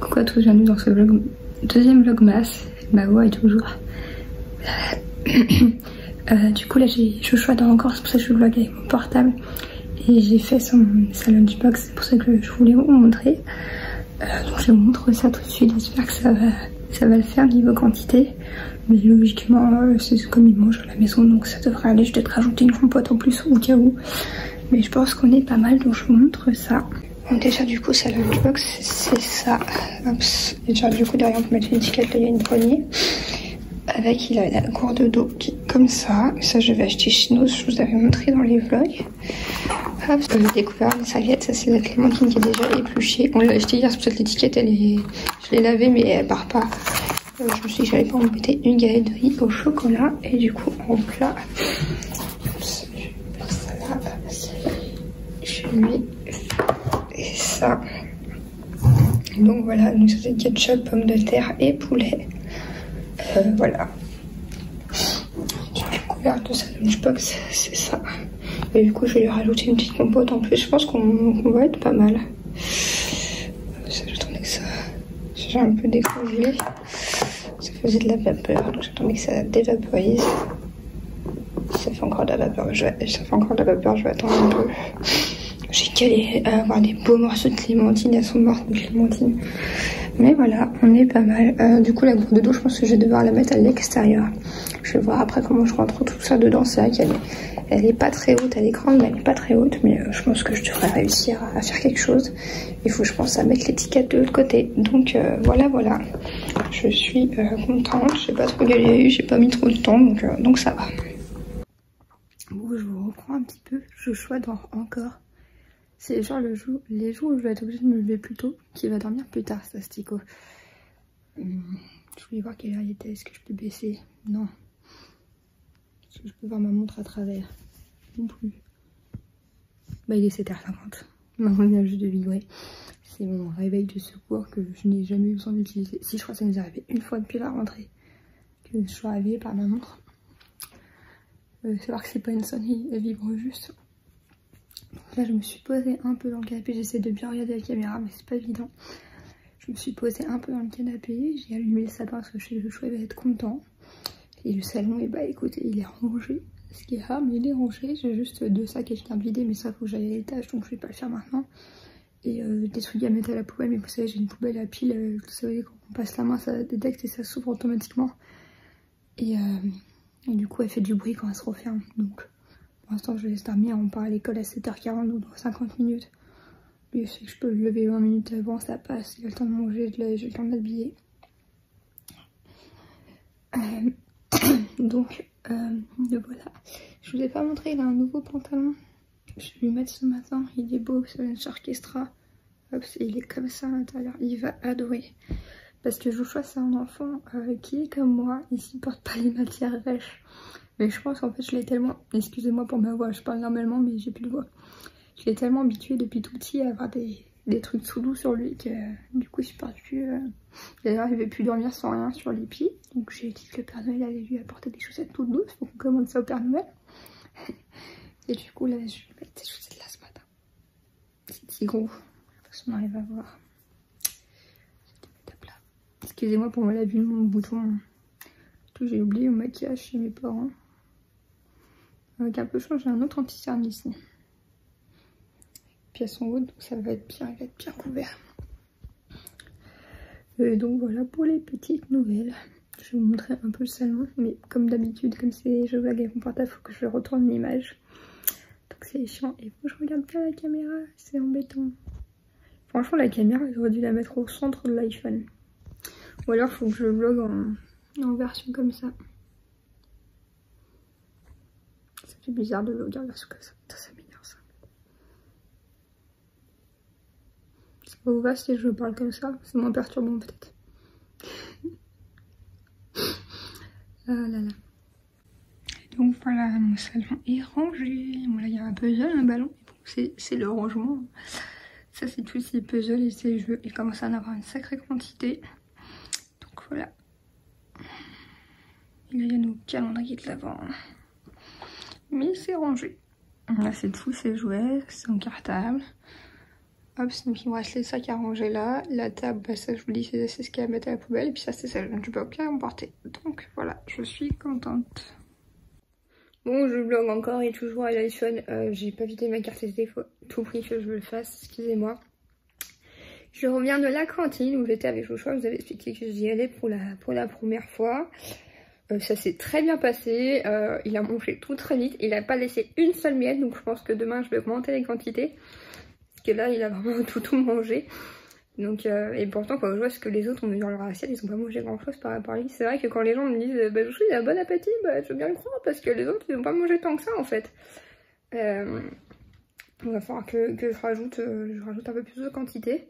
Coucou à tous, bienvenue dans ce vlog, deuxième vlogmas. Ma voix est toujours... du coup là je suis encore, c'est pour ça que je vlog avec mon portable. Et j'ai fait sa lunchbox, c'est pour ça que je voulais vous montrer. Donc je vous montre ça tout de suite, j'espère que ça va le faire niveau quantité. Mais logiquement c'est comme il mange à la maison, donc ça devrait aller. Je vais peut-être rajouter une compote en plus au cas où. Mais je pense qu'on est pas mal, donc je vous montre ça. Bon, déjà du coup sa lunchbox c'est ça. Oups. Et genre du coup derrière on peut mettre une étiquette, là il y a une poignée. Avec il a la gourde d'eau qui est comme ça. Ça je vais acheter chez nous, je vous avais montré dans les vlogs. Hop, j'ai découvert une serviette, ça c'est la clémentine qui est déjà épluchée. On l'a acheté hier, c'est pour ça que l'étiquette elle est... Je l'ai lavée mais elle part pas. Je me suis dit que j'allais pas embêter une galette de riz au chocolat. Et du coup en plat, oups, je vais faire ça là. Je lui et ça. Donc voilà, donc ça c'est ketchup, pommes de terre et poulet. Voilà. J'ai découvert de sa lunchbox, c'est ça. Et du coup je vais lui rajouter une petite compote en plus. Je pense qu'on va être pas mal. Ça, j'attendais que ça... J'ai un peu décongelé. Ça faisait de la vapeur, donc j'attendais que ça dévaporise. Ça fait encore de la vapeur, je vais attendre un peu. J'ai calé à avoir des beaux morceaux de clémentine, elles sont mortes de clémentine. Mais voilà, on est pas mal. Du coup la gourde d'eau, je pense que je vais devoir la mettre à l'extérieur. Je vais voir après comment je rentre tout ça dedans. C'est vrai qu'elle est pas très haute, elle est grande mais elle est pas très haute. Mais je pense que je devrais réussir à faire quelque chose. Il faut je pense à mettre l'étiquette de l'autre côté. Donc voilà. Je suis contente, j'ai pas trop galéré, j'ai pas mis trop de temps, donc ça va. Bon, je vous reprends un petit peu, Joshua dort encore. C'est genre les jours où je vais être obligée de me lever plus tôt, qui va dormir plus tard, ça Stico. Je voulais voir quelle heure il était, est-ce que je peux baisser? Non. Est-ce que je peux voir ma montre à travers? Non plus. Bah il est 7h50. Maman vient juste de vibrer. C'est mon réveil de secours que je n'ai jamais eu besoin d'utiliser. Si je crois que ça nous est arrivé une fois depuis la rentrée, que je sois réveillée par ma montre. Savoir que c'est pas une sonnerie, elle vibre juste. Donc là je me suis posée un peu dans le canapé, j'essaie de bien regarder la caméra mais c'est pas évident. Je me suis posée un peu dans le canapé, j'ai allumé le sapin parce que je sais que le choix va être content. Et le salon, et bah écoutez, il est rangé. Ce qui est rare, mais il est rangé. J'ai juste 2 sacs et je viens de vider, mais ça faut que j'aille à l'étage donc je vais pas le faire maintenant. Et des trucs à mettre à la poubelle, mais vous savez j'ai une poubelle à pile, vous savez quand on passe la main ça détecte et ça s'ouvre automatiquement. Et du coup elle fait du bruit quand elle se referme. Donc pour l'instant je laisse dormir, on part à l'école à 7h40 ou dans 50 minutes. Lui je sais que je peux le lever 20 minutes avant, ça passe, il a le temps de manger, j'ai le temps de l'habiller. Donc voilà, je vous ai pas montré, il a un nouveau pantalon. Je vais lui mettre ce matin, il est beau, c'est un orchestra. Hop, il est comme ça à l'intérieur, il va adorer. Parce que Joshua c'est un enfant qui est comme moi, il supporte pas les matières rêches. Mais je pense qu'en fait je l'ai tellement, excusez-moi pour ma voix, je parle normalement mais j'ai plus de voix. Je l'ai tellement habitué depuis tout petit à avoir des trucs sous l'eau sur lui que du coup il supporte plus. D'ailleurs il ne veut plus dormir sans rien sur les pieds. Donc j'ai dit que le Père Noël allait lui apporter des chaussettes toutes douces, faut qu'on commande ça au Père Noël. Et du coup là je vais lui mettre ces chaussettes là ce matin. C'est petit gros, parce qu'on arrive à voir. Excusez-moi pour la vue de mon bouton. J'ai oublié au maquillage chez mes parents. Avec un peu chaud, j'ai un autre anti-cerne ici. Pièce en haut, donc ça va être bien, il va être bien couvert. Et donc voilà pour les petites nouvelles. Je vais vous montrer un peu le salon, mais comme d'habitude, comme c'est je vlog avec mon portable, il faut que je retourne l'image. Donc c'est chiant. Et moi je regarde pas la caméra, c'est embêtant. Franchement la caméra, j'aurais dû la mettre au centre de l'iPhone. Ou alors faut que je vlog en version comme ça. Ça fait bizarre de vlogger en version comme ça. Ça m'énerve ça. Ça vous va si je parle comme ça? C'est moins perturbant peut-être. Ah là là. Donc voilà, mon salon est rangé. Voilà, il y a un puzzle, un ballon. C'est le rangement. Ça c'est tous ces puzzles et ces jeux. Il commence à en avoir une sacrée quantité. Donc voilà. Et là il y a nos calendriers de l'avant. Mais c'est rangé. Là c'est tous ces jouets, c'est en cartable. Hop, donc il me reste les sacs à ranger là. La table, bah ça je vous dis, c'est ce qu'il y a à mettre à la poubelle. Et puis ça, c'est ça, je peux pas emporter. Donc voilà, je suis contente. Bon, je vlog encore et toujours à l'iPhone. J'ai pas vidé ma carte SD, faut tout prix que je le fasse, excusez-moi. Je reviens de la cantine où j'étais avec Joshua, je vous avais expliqué que j'y allais pour la première fois. Ça s'est très bien passé, il a mangé tout très vite, il a pas laissé une seule miette, donc je pense que demain je vais augmenter les quantités. Parce que là il a vraiment tout mangé. Donc, et pourtant quand je vois ce que les autres ont mis dans leur assiette, ils ont pas mangé grand chose par rapport à lui. C'est vrai que quand les gens me disent bah je il a bon appétit, bah je veux bien le croire parce que les autres ils ont pas mangé tant que ça en fait. Il va falloir que je rajoute un peu plus de quantité.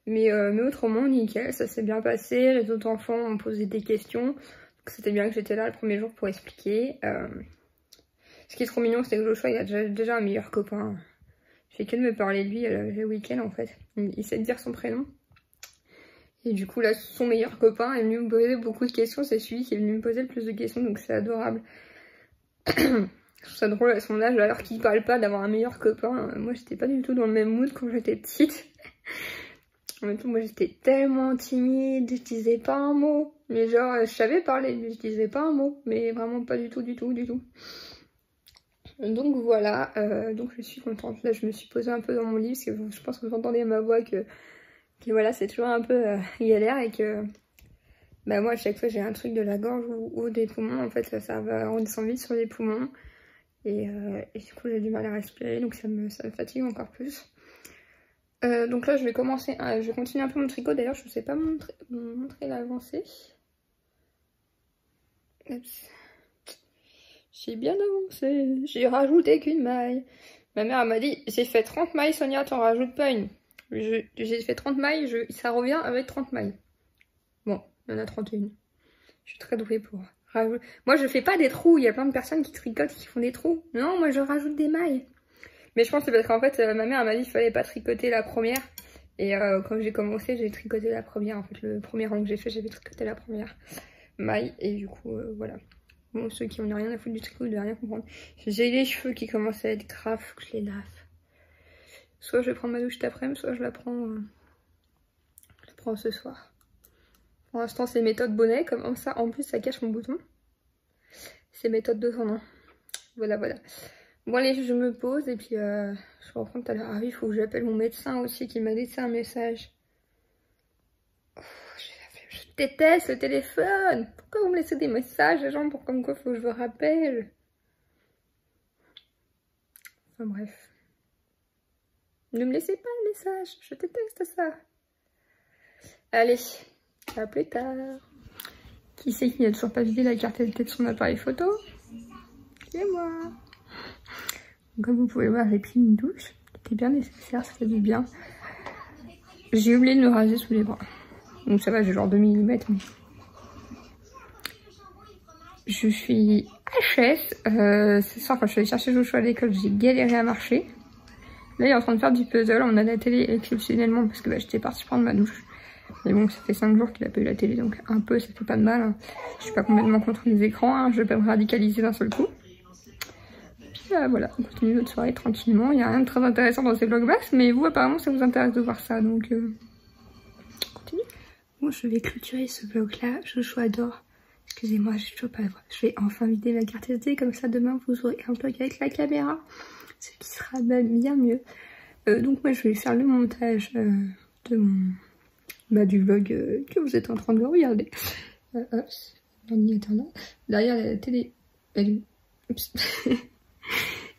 Mais autrement nickel, ça s'est bien passé, les autres enfants ont posé des questions. C'était bien que j'étais là le premier jour pour expliquer. Ce qui est trop mignon, c'est que Joshua il a déjà un meilleur copain. Je fais que de me parler de lui le week-end en fait. Il sait dire son prénom. Et du coup là, son meilleur copain est venu me poser beaucoup de questions. C'est celui qui est venu me poser le plus de questions, donc c'est adorable. Je trouve ça drôle à son âge, alors qu'il parle pas d'avoir un meilleur copain. Moi j'étais pas du tout dans le même mood quand j'étais petite. En même temps, moi j'étais tellement timide, je disais pas un mot. Mais genre, je savais parler, mais je disais pas un mot. Mais vraiment pas du tout. Donc voilà, donc je suis contente. Là, je me suis posée un peu dans mon lit, parce que je pense que vous entendez à ma voix que voilà, c'est toujours un peu galère et que... Bah moi, à chaque fois, j'ai un truc de la gorge ou des poumons. En fait, ça va, on descend vite sur les poumons. Et du coup, j'ai du mal à respirer, donc ça me fatigue encore plus. Donc là je vais continuer un peu mon tricot. D'ailleurs je ne sais pas montrer l'avancée. J'ai bien avancé, j'ai rajouté qu'une maille. Ma mère m'a dit j'ai fait 30 mailles Sonia, t'en rajoutes pas une. J'ai fait 30 mailles, ça revient avec 30 mailles. Bon, il y en a 31. Je suis très douée pour rajouter. Moi je fais pas des trous, il y a plein de personnes qui tricotent qui font des trous. Non, moi je rajoute des mailles. Mais je pense que c'est parce qu'en fait, ma mère m'a dit qu'il fallait pas tricoter la première. Et quand j'ai commencé, j'ai tricoté la première. En fait, le premier rang que j'ai fait, j'avais tricoté la première maille. Et du coup, voilà. Bon, ceux qui n'ont rien à foutre du tricot, de rien comprendre. J'ai les cheveux qui commencent à être graves, faut que je les lave. Soit je vais prendre ma douche cet après-midi, soit je la prends ce soir. Pour l'instant, c'est méthode bonnet. Comme ça, en plus, ça cache mon bouton. C'est méthode 2 en 1. Voilà. Bon allez, je me pose et puis je reprends tout à l'heure. Ah oui, il faut que j'appelle mon médecin aussi qui m'a laissé un message. Oh, je déteste le téléphone. Pourquoi vous me laissez des messages les gens pour comme quoi il faut que je vous rappelle? Enfin bref. Ne me laissez pas le message, je déteste ça. Allez, à plus tard. Qui c'est qui n'a toujours pas vidé la carte SD de son appareil photo? C'est moi. Comme vous pouvez voir, j'ai pris une douche. C'était bien nécessaire, ça fait du bien. J'ai oublié de me raser sous les bras. Donc ça va, j'ai genre 2 mm. Mais... je suis HS. Ce soir, quand je suis allée chercher Joshua à l'école, j'ai galéré à marcher. Là, il est en train de faire du puzzle. On a la télé exceptionnellement parce que j'étais partie prendre ma douche. Mais bon, ça fait 5 jours qu'il a pas eu la télé, donc un peu, ça fait pas de mal. Hein. Je suis pas complètement contre les écrans, hein. Je vais pas me radicaliser d'un seul coup. Voilà, on continue notre soirée tranquillement. Il n'y a rien de très intéressant dans ces vlogmas, mais vous apparemment ça vous intéresse de voir ça, donc on continue. Bon, je vais clôturer ce vlog là. Joshua adore. Excusez-moi, j'ai toujours pas le droit. Je vais enfin vider la carte SD, comme ça demain vous aurez un vlog avec la caméra, ce qui sera même bien mieux. Donc moi je vais faire le montage de du vlog que vous êtes en train de regarder. L'ordinateur là. Derrière la télé. Oups.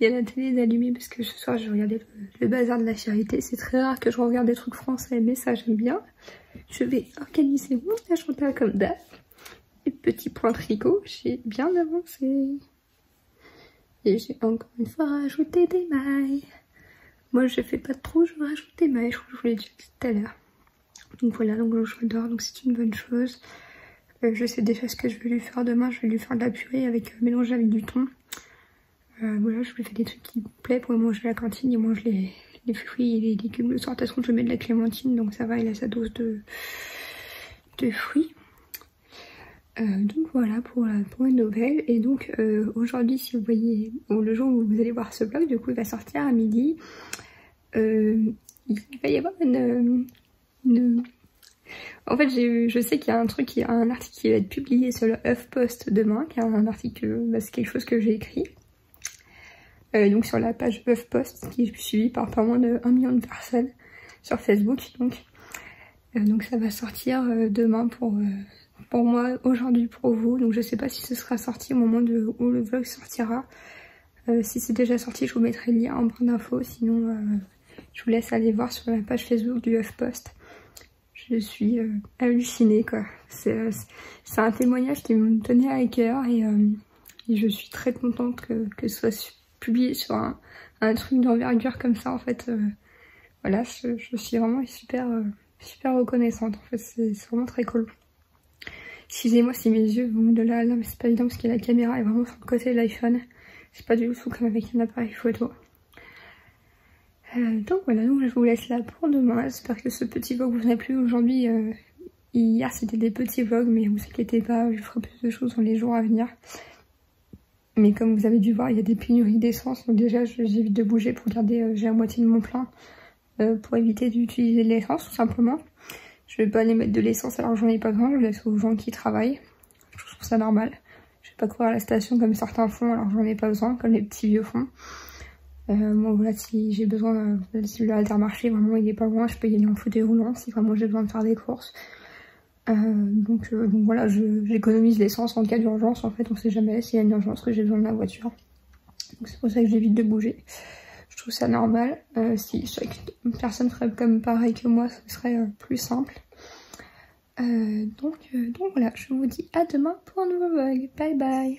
Il y a la télé allumée parce que ce soir je regardais le bazar de la charité. C'est très rare que je regarde des trucs français, mais ça j'aime bien. Je vais organiser mon agenda comme d'hab. Et petit point tricot, j'ai bien avancé. Et j'ai encore une fois rajouté des mailles. Moi je fais pas de trou, je rajoute des mailles. Je crois que je vous l'ai dit tout à l'heure. Donc voilà, donc je dors, donc c'est une bonne chose. Je sais déjà ce que je vais lui faire demain. Je vais lui faire de la purée avec mélangée avec du thon. Voilà, je lui fais des trucs qui me plaisent pour manger à la cantine. Il mange les fruits et les légumes le soir. De toute façon, je mets de la clémentine, donc ça va, il a sa dose de fruits. Donc voilà pour une nouvelle. Et donc aujourd'hui, si vous voyez, ou le jour où vous allez voir ce vlog, du coup il va sortir à midi. Il il va y avoir En fait, je sais qu'il y a un article qui va être publié sur le HuffPost demain, qui est un article, c'est quelque chose que j'ai écrit. Donc sur la page HuffPost, qui est suivie par pas moins de 1 million de personnes sur Facebook. Donc ça va sortir demain pour moi, aujourd'hui pour vous. Donc je sais pas si ce sera sorti au moment où le vlog sortira. Si c'est déjà sorti, je vous mettrai le lien en barre d'infos. Sinon, je vous laisse aller voir sur la page Facebook du HuffPost. Je suis hallucinée, quoi. C'est un témoignage qui me tenait à cœur et je suis très contente que ce soit publié sur un truc d'envergure comme ça. En fait, voilà, je suis vraiment super reconnaissante. En fait, c'est vraiment très cool. Excusez-moi si mes yeux vont de là à là, mais c'est pas évident parce que la caméra est vraiment sur le côté de l'iPhone. C'est pas du tout comme avec un appareil photo. Donc voilà, donc je vous laisse là pour demain. J'espère que ce petit vlog vous a plu aujourd'hui. Hier c'était des petits vlogs, mais vous inquiétez pas, je ferai plus de choses dans les jours à venir. Mais comme vous avez dû voir, il y a des pénuries d'essence, donc déjà j'évite de bouger pour garder, j'ai la moitié de mon plein, pour éviter d'utiliser de l'essence tout simplement. Je vais pas aller mettre de l'essence alors que j'en ai pas besoin, je laisse aux gens qui travaillent. Je trouve ça normal. Je vais pas courir à la station comme certains font alors que j'en ai pas besoin, comme les petits vieux font. Bon voilà, si j'ai besoin, si le Intermarché vraiment il est pas loin, je peux y aller en fauteuil roulant si vraiment j'ai besoin de faire des courses. Donc voilà, j'économise l'essence en cas d'urgence, en fait on sait jamais s'il y a une urgence que j'ai besoin de la voiture. Donc c'est pour ça que j'évite de bouger. Je trouve ça normal. Si chaque personne ferait comme pareil que moi, ce serait plus simple. Donc voilà, je vous dis à demain pour un nouveau vlog. Bye bye.